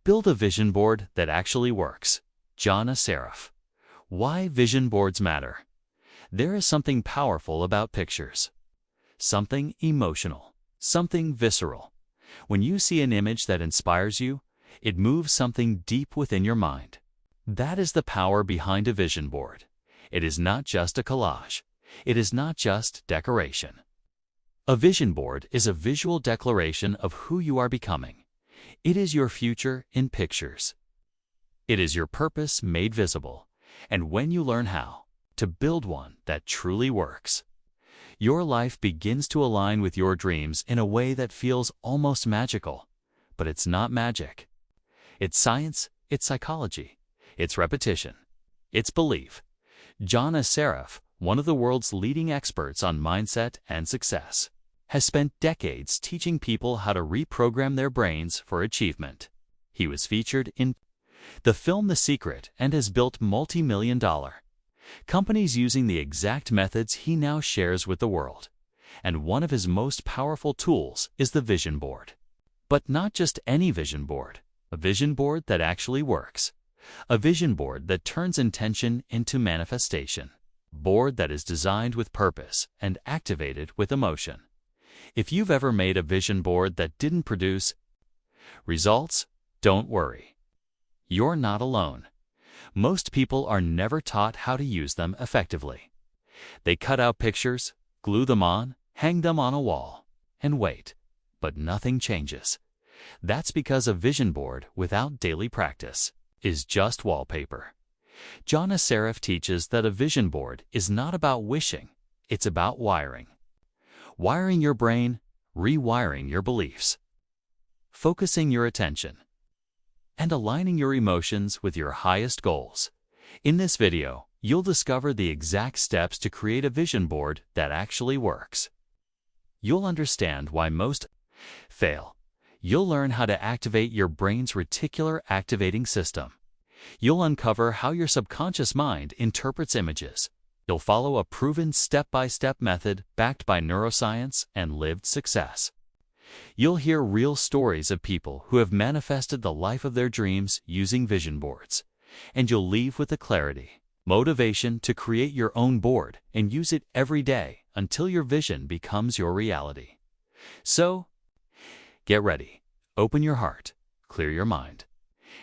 Build a vision board that actually works. John Assaraf. Why vision boards matter. There is something powerful about pictures. Something emotional. Something visceral. When you see an image that inspires you, it moves something deep within your mind. That is the power behind a vision board. It is not just a collage. It is not just decoration. A vision board is a visual declaration of who you are becoming. It is your future in pictures. It is your purpose made visible. And when you learn how to build one that truly works, your life begins to align with your dreams in a way that feels almost magical. But it's not magic. It's science, it's psychology, it's repetition, it's belief. John Assaraf, one of the world's leading experts on mindset and success, has spent decades teaching people how to reprogram their brains for achievement. He was featured in the film The Secret and has built multi-million-dollar companies using the exact methods he now shares with the world. And one of his most powerful tools is the vision board. But not just any vision board, a vision board that actually works. A vision board that turns intention into manifestation. Board that is designed with purpose and activated with emotion. If you've ever made a vision board that didn't produce results, don't worry. You're not alone. Most people are never taught how to use them effectively. They cut out pictures, glue them on, hang them on a wall, and wait. But nothing changes. That's because a vision board without daily practice is just wallpaper. John Assaraf teaches that a vision board is not about wishing, it's about wiring. Wiring your brain, rewiring your beliefs, focusing your attention, and aligning your emotions with your highest goals. In this video, you'll discover the exact steps to create a vision board that actually works. You'll understand why most fail. You'll learn how to activate your brain's reticular activating system. You'll uncover how your subconscious mind interprets images. You'll follow a proven step-by-step method backed by neuroscience and lived success. You'll hear real stories of people who have manifested the life of their dreams using vision boards. And you'll leave with the clarity, motivation to create your own board and use it every day until your vision becomes your reality. So, get ready, open your heart, clear your mind,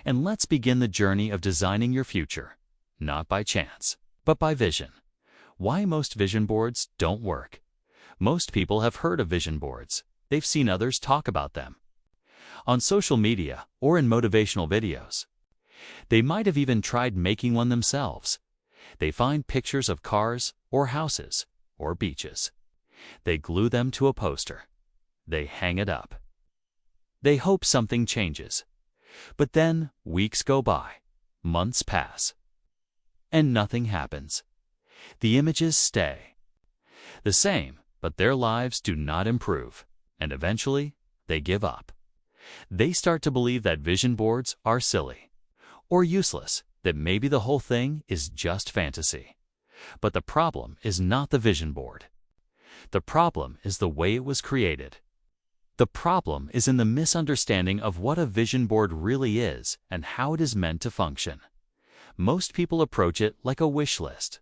and let's begin the journey of designing your future, not by chance, but by vision. Why most vision boards don't work. Most people have heard of vision boards. They've seen others talk about them on social media or in motivational videos. They might have even tried making one themselves. They find pictures of cars or houses or beaches. They glue them to a poster. They hang it up. They hope something changes. But then weeks go by, months pass, and nothing happens. The images stay the same, but their lives do not improve, and eventually they give up. They start to believe that vision boards are silly or useless, that maybe the whole thing is just fantasy. But the problem is not the vision board. The problem is the way it was created. The problem is in the misunderstanding of what a vision board really is and how it is meant to function. Most people approach it like a wish list.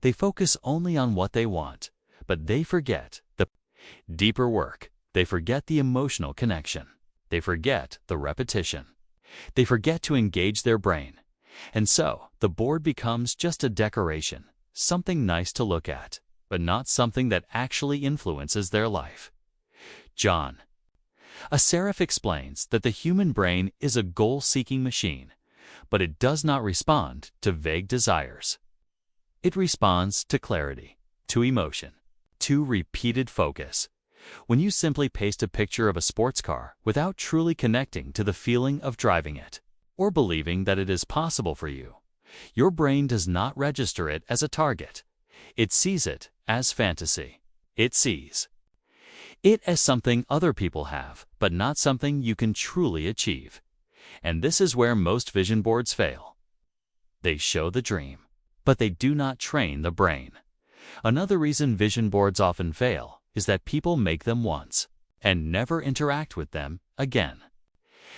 They focus only on what they want, but they forget the deeper work. They forget the emotional connection. They forget the repetition. They forget to engage their brain. And so, the board becomes just a decoration, something nice to look at, but not something that actually influences their life. John Assaraf explains that the human brain is a goal-seeking machine, but it does not respond to vague desires. It responds to clarity, to emotion, to repeated focus. When you simply paste a picture of a sports car without truly connecting to the feeling of driving it, or believing that it is possible for you, your brain does not register it as a target. It sees it as fantasy. It sees it as something other people have, but not something you can truly achieve. And this is where most vision boards fail. They show the dream, but they do not train the brain. Another reason vision boards often fail is that people make them once and never interact with them again.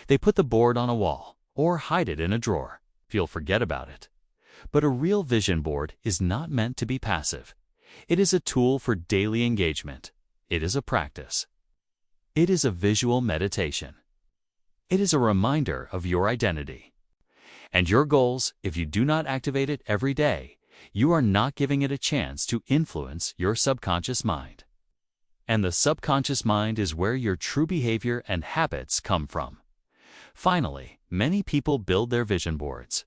They put the board on a wall or hide it in a drawer. You'll forget about it. But a real vision board is not meant to be passive. It is a tool for daily engagement. It is a practice. It is a visual meditation. It is a reminder of your identity and your goals. If you do not activate it every day, you are not giving it a chance to influence your subconscious mind. And the subconscious mind is where your true behavior and habits come from. Finally, many people build their vision boards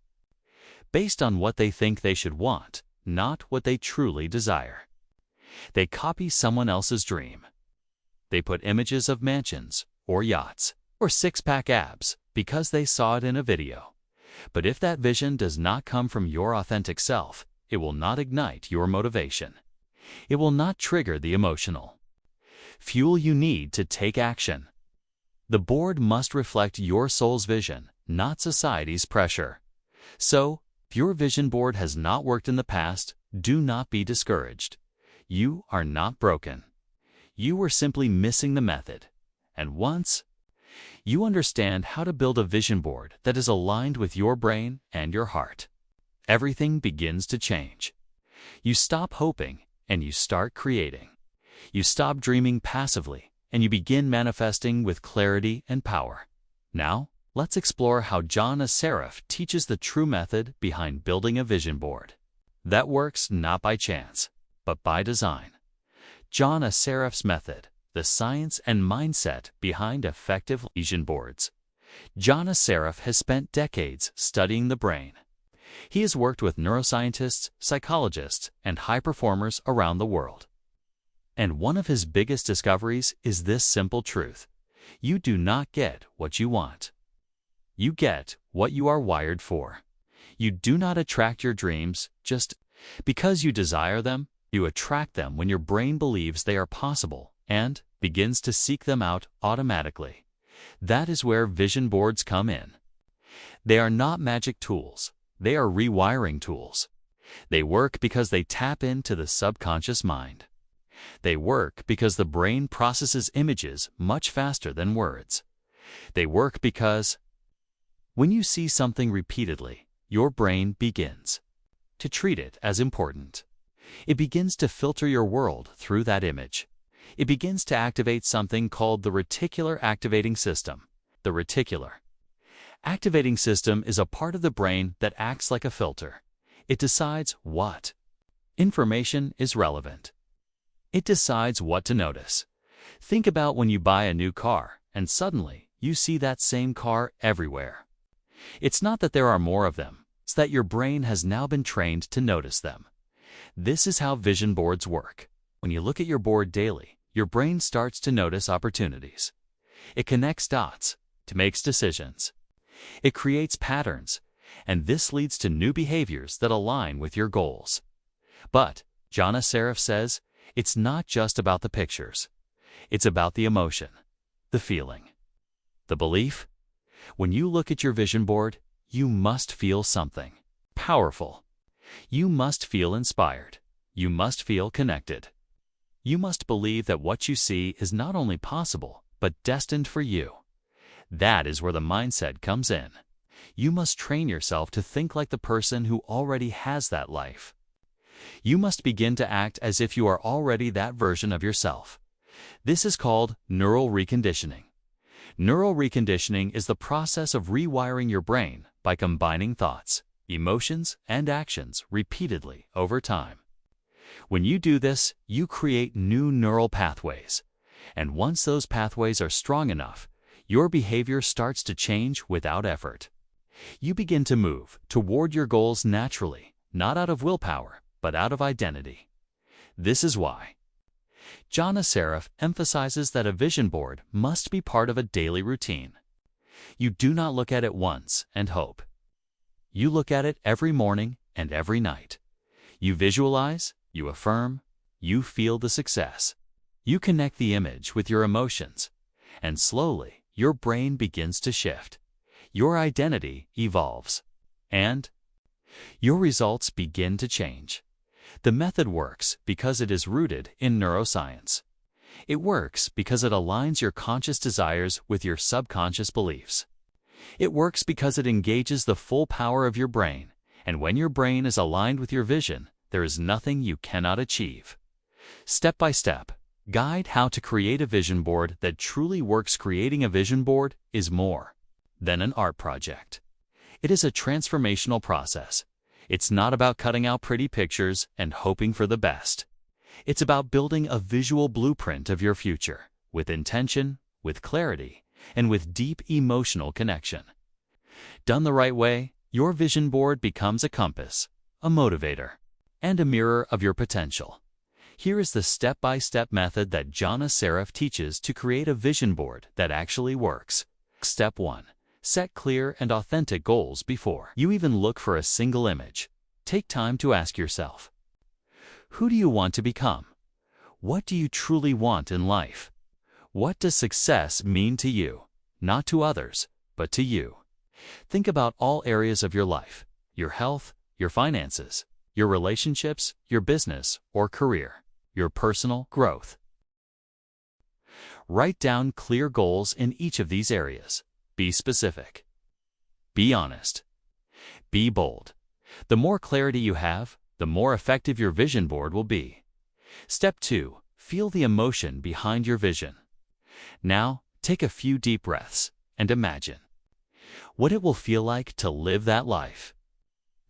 based on what they think they should want, not what they truly desire. They copy someone else's dream. They put images of mansions or yachts or six-pack abs because they saw it in a video. But if that vision does not come from your authentic self, it will not ignite your motivation. It will not trigger the emotional fuel you need to take action. The board must reflect your soul's vision, not society's pressure. So, if your vision board has not worked in the past, do not be discouraged. You are not broken. You were simply missing the method. And once you understand how to build a vision board that is aligned with your brain and your heart, everything begins to change. You stop hoping and you start creating. You stop dreaming passively and you begin manifesting with clarity and power. Now, let's explore how John Assaraf teaches the true method behind building a vision board that works not by chance, but by design. John Assaraf's method, the science and mindset behind effective vision boards. John Assaraf has spent decades studying the brain. He has worked with neuroscientists, psychologists, and high performers around the world. And one of his biggest discoveries is this simple truth: you do not get what you want. You get what you are wired for. You do not attract your dreams just because you desire them. You attract them when your brain believes they are possible and begins to seek them out automatically. That is where vision boards come in. They are not magic tools. They are rewiring tools. They work because they tap into the subconscious mind. They work because the brain processes images much faster than words. They work because when you see something repeatedly, your brain begins to treat it as important. It begins to filter your world through that image. It begins to activate something called the reticular activating system. The reticular activating system is a part of the brain that acts like a filter. It decides what information is relevant. It decides what to notice. Think about when you buy a new car and suddenly you see that same car everywhere. It's not that there are more of them, it's that your brain has now been trained to notice them. This is how vision boards work. When you look at your board daily, your brain starts to notice opportunities. It connects dots, it makes decisions. It creates patterns, and this leads to new behaviors that align with your goals. But, John Assaraf says, it's not just about the pictures. It's about the emotion, the feeling, the belief. When you look at your vision board, you must feel something powerful. You must feel inspired. You must feel connected. You must believe that what you see is not only possible, but destined for you. That is where the mindset comes in. You must train yourself to think like the person who already has that life. You must begin to act as if you are already that version of yourself. This is called neural reconditioning. Neural reconditioning is the process of rewiring your brain by combining thoughts, emotions, and actions repeatedly over time. When you do this, you create new neural pathways. And once those pathways are strong enough, your behavior starts to change without effort. You begin to move toward your goals naturally, not out of willpower, but out of identity. This is why John Assaraf emphasizes that a vision board must be part of a daily routine. You do not look at it once and hope. You look at it every morning and every night. You visualize, you affirm, you feel the success. You connect the image with your emotions, and slowly your brain begins to shift. Your identity evolves, and your results begin to change. The method works because it is rooted in neuroscience. It works because it aligns your conscious desires with your subconscious beliefs. It works because it engages the full power of your brain, and when your brain is aligned with your vision, there is nothing you cannot achieve. Step by step, guide how to create a vision board that truly works. Creating a vision board is more than an art project. It is a transformational process. It's not about cutting out pretty pictures and hoping for the best. It's about building a visual blueprint of your future, with intention, with clarity, and with deep emotional connection. Done the right way, your vision board becomes a compass, a motivator, and a mirror of your potential. Here is the step-by-step method that John Assaraf teaches to create a vision board that actually works. Step 1. Set clear and authentic goals before you even look for a single image. Take time to ask yourself, who do you want to become? What do you truly want in life? What does success mean to you? Not to others, but to you. Think about all areas of your life: your health, your finances, your relationships, your business or career, your personal growth. Write down clear goals in each of these areas. Be specific. Be honest. Be bold. The more clarity you have, the more effective your vision board will be. Step 2. Feel the emotion behind your vision. Now, take a few deep breaths and imagine what it will feel like to live that life.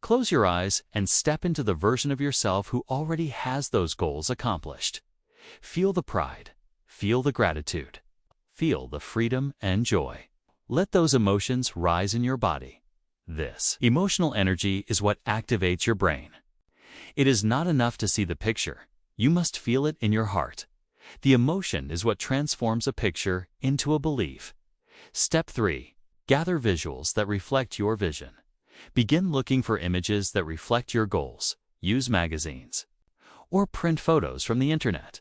Close your eyes and step into the version of yourself who already has those goals accomplished. Feel the pride. Feel the gratitude. Feel the freedom and joy. Let those emotions rise in your body. This emotional energy is what activates your brain. It is not enough to see the picture. You must feel it in your heart. The emotion is what transforms a picture into a belief. Step 3. Gather visuals that reflect your vision. Begin looking for images that reflect your goals. Use magazines or print photos from the internet.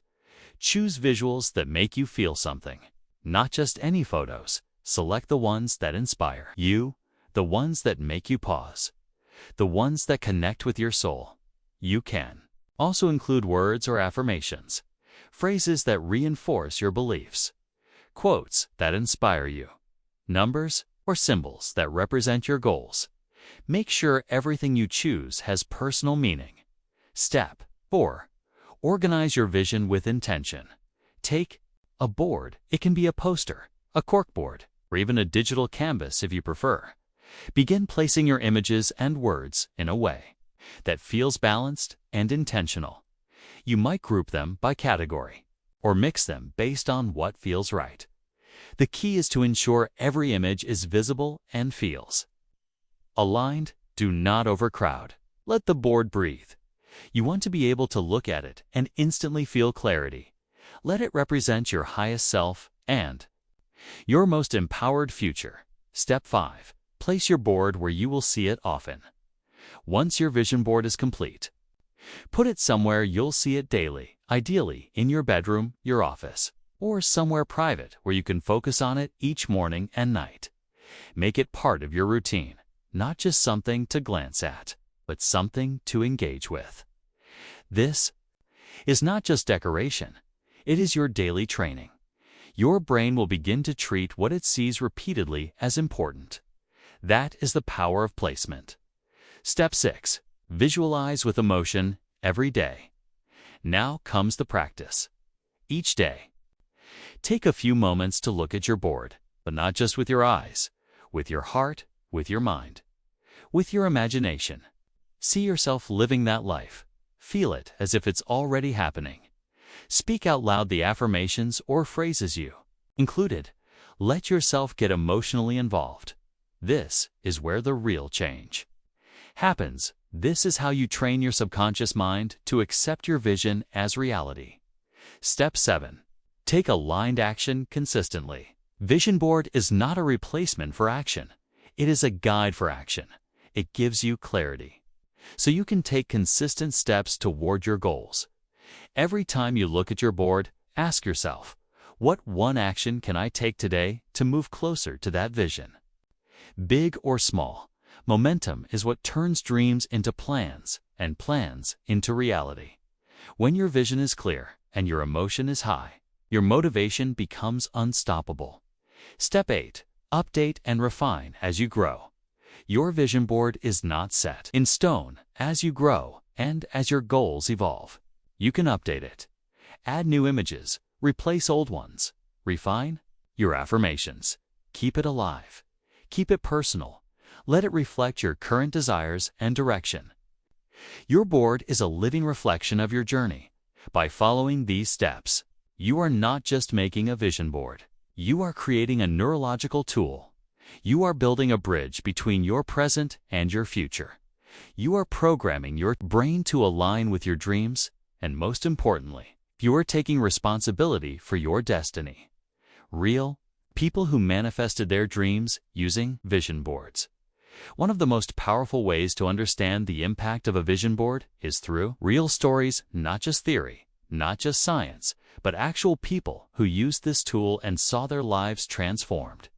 Choose visuals that make you feel something. Not just any photos. Select the ones that inspire you, the ones that make you pause, the ones that connect with your soul. You can also include words or affirmations, phrases that reinforce your beliefs, quotes that inspire you, numbers or symbols that represent your goals. Make sure everything you choose has personal meaning. Step 4. Organize your vision with intention. Take a board. It can be a poster, a corkboard, or even a digital canvas if you prefer. Begin placing your images and words in a way that feels balanced and intentional. You might group them by category or mix them based on what feels right. The key is to ensure every image is visible and feels aligned. Do not overcrowd. Let the board breathe. You want to be able to look at it and instantly feel clarity. Let it represent your highest self and your most empowered future. Step 5. Place your board where you will see it often. Once your vision board is complete, put it somewhere you'll see it daily, ideally in your bedroom, your office, or somewhere private where you can focus on it each morning and night. Make it part of your routine, not just something to glance at, but something to engage with. This is not just decoration, it is your daily training. Your brain will begin to treat what it sees repeatedly as important. That is the power of placement. Step 6. Visualize with emotion every day. Now comes the practice. Each day, take a few moments to look at your board, but not just with your eyes, with your heart, with your mind, with your imagination. See yourself living that life. Feel it as if it's already happening. Speak out loud the affirmations or phrases you included. Let yourself get emotionally involved. This is where the real change happens. This is how you train your subconscious mind to accept your vision as reality. Step 7. Take aligned action consistently. Vision board is not a replacement for action. It is a guide for action. It gives you clarity, so you can take consistent steps toward your goals. Every time you look at your board, ask yourself, what one action can I take today to move closer to that vision? Big or small, momentum is what turns dreams into plans and plans into reality. When your vision is clear and your emotion is high, your motivation becomes unstoppable. Step 8. Update and refine as you grow. Your vision board is not set in stone. As you grow and as your goals evolve, you can update it. Add new images, replace old ones, refine your affirmations. Keep it alive. Keep it personal. Let it reflect your current desires and direction. Your board is a living reflection of your journey. By following these steps, you are not just making a vision board. You are creating a neurological tool. You are building a bridge between your present and your future. You are programming your brain to align with your dreams, and most importantly, you are taking responsibility for your destiny. Real people who manifested their dreams using vision boards. One of the most powerful ways to understand the impact of a vision board is through real stories, not just theory, not just science, but actual people who used this tool and saw their lives transformed.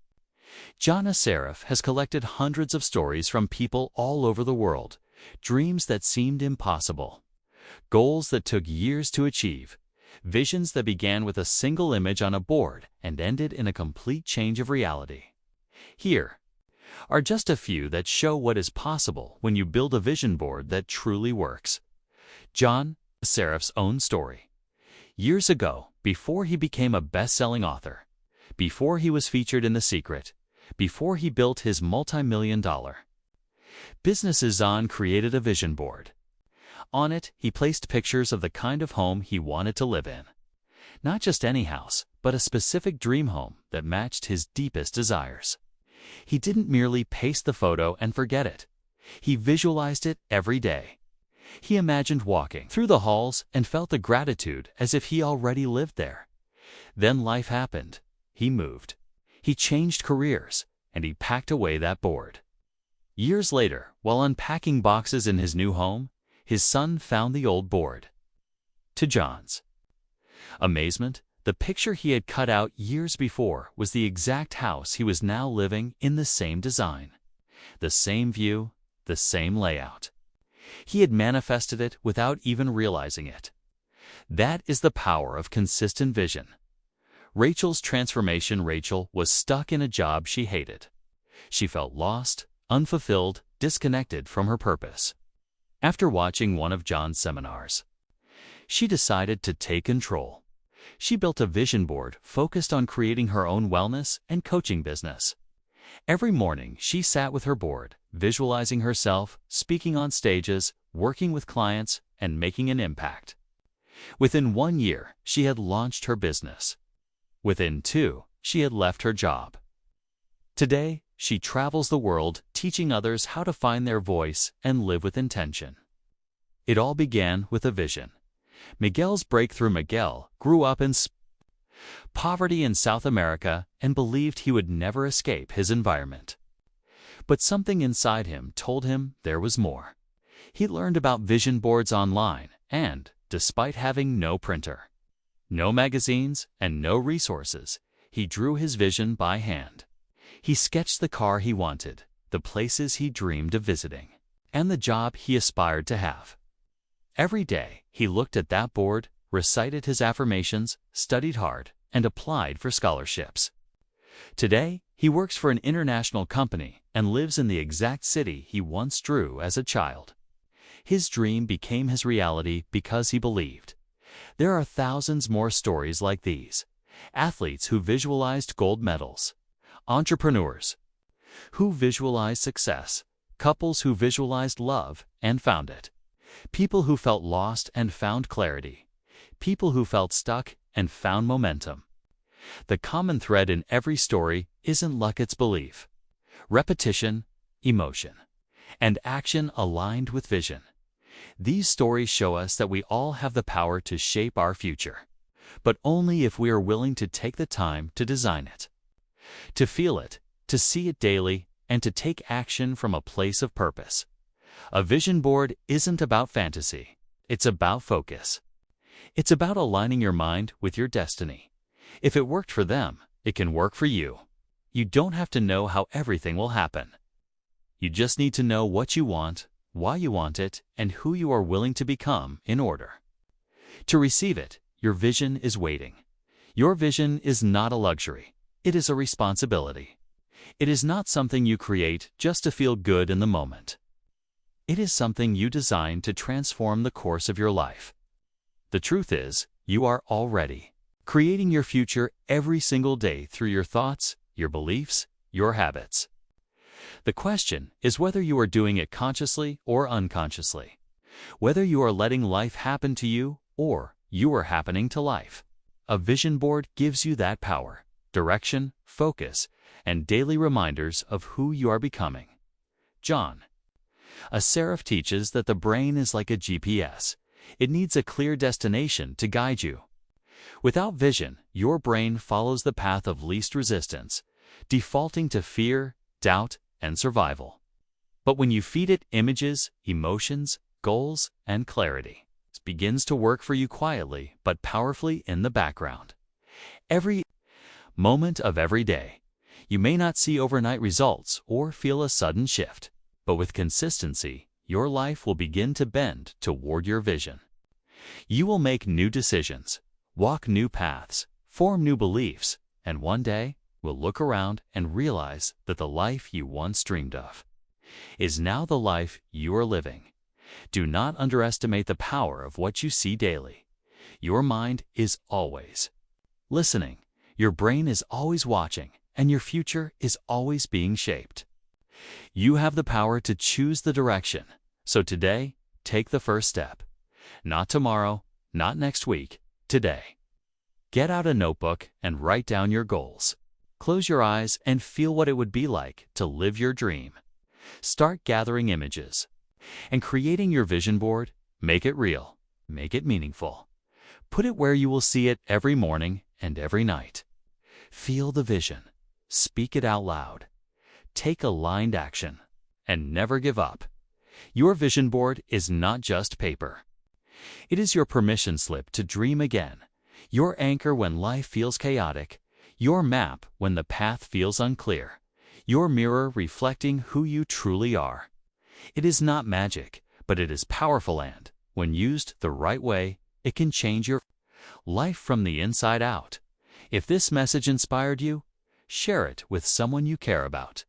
John Assaraf has collected hundreds of stories from people all over the world, dreams that seemed impossible, goals that took years to achieve, visions that began with a single image on a board and ended in a complete change of reality. Here are just a few that show what is possible when you build a vision board that truly works. John Assaraf's own story. Years ago, before he became a best-selling author, before he was featured in The Secret, before he built his multi-million-dollar businesses, John created a vision board. On it, he placed pictures of the kind of home he wanted to live in. Not just any house, but a specific dream home that matched his deepest desires. He didn't merely paste the photo and forget it. He visualized it every day. He imagined walking through the halls and felt the gratitude as if he already lived there. Then life happened. He moved. He changed careers, and he packed away that board. Years later, while unpacking boxes in his new home, his son found the old board. To John's amazement, the picture he had cut out years before was the exact house he was now living in, the same design, the same view, the same layout. He had manifested it without even realizing it. That is the power of consistent vision. Rachel's transformation. Rachel was stuck in a job she hated. She felt lost, unfulfilled, disconnected from her purpose. After watching one of John's seminars, she decided to take control. She built a vision board focused on creating her own wellness and coaching business. Every morning, she sat with her board, visualizing herself, speaking on stages, working with clients, and making an impact. Within 1 year, she had launched her business. Within 2, she had left her job. Today, she travels the world teaching others how to find their voice and live with intention. It all began with a vision. Miguel's breakthrough. Miguel grew up in poverty in South America and believed he would never escape his environment. But something inside him told him there was more. He learned about vision boards online and, despite having no printer, no magazines, and no resources, he drew his vision by hand. He sketched the car he wanted, the places he dreamed of visiting, and the job he aspired to have. Every day, he looked at that board, recited his affirmations, studied hard, and applied for scholarships. Today, he works for an international company and lives in the exact city he once drew as a child. His dream became his reality because he believed. There are thousands more stories like these. Athletes who visualized gold medals, entrepreneurs who visualized success, couples who visualized love and found it, people who felt lost and found clarity, people who felt stuck and found momentum. The common thread in every story isn't luck, it's belief, repetition, emotion, and action aligned with vision. These stories show us that we all have the power to shape our future, but only if we are willing to take the time to design it, to feel it, to see it daily, and to take action from a place of purpose. A vision board isn't about fantasy. It's about focus. It's about aligning your mind with your destiny. If it worked for them, it can work for you. You don't have to know how everything will happen. You just need to know what you want, why you want it, and who you are willing to become in order to receive it. Your vision is waiting. Your vision is not a luxury. It is a responsibility. It is not something you create just to feel good in the moment. It is something you design to transform the course of your life. The truth is, you are already creating your future every single day through your thoughts, your beliefs, your habits. The question is whether you are doing it consciously or unconsciously, whether you are letting life happen to you or you are happening to life. A vision board gives you that power, direction, focus, and daily reminders of who you are becoming. John Assaraf teaches that the brain is like a GPS. It needs a clear destination to guide you. Without vision, your brain follows the path of least resistance, defaulting to fear, doubt, and survival. But when you feed it images, emotions, goals, and clarity, it begins to work for you quietly but powerfully in the background. Every moment of every day, you may not see overnight results or feel a sudden shift, but with consistency, your life will begin to bend toward your vision. You will make new decisions, walk new paths, form new beliefs, and one day will look around and realize that the life you once dreamed of is now the life you are living. Do not underestimate the power of what you see daily. Your mind is always listening, your brain is always watching, and your future is always being shaped. You have the power to choose the direction, so today, take the first step. Not tomorrow, not next week, today. Get out a notebook and write down your goals. Close your eyes and feel what it would be like to live your dream. Start gathering images and creating your vision board. Make it real, make it meaningful. Put it where you will see it every morning and every night. Feel the vision, speak it out loud. Take aligned action, and never give up. Your vision board is not just paper. It is your permission slip to dream again, your anchor when life feels chaotic, your map when the path feels unclear, your mirror reflecting who you truly are. It is not magic, but it is powerful, and, when used the right way, it can change your life from the inside out. If this message inspired you, share it with someone you care about.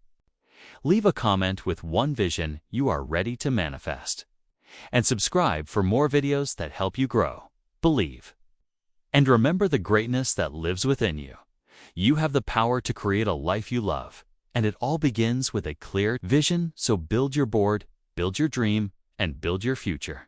Leave a comment with one vision you are ready to manifest. And subscribe for more videos that help you grow, believe, and remember the greatness that lives within you. You have the power to create a life you love, and it all begins with a clear vision. So build your board, build your dream, and build your future.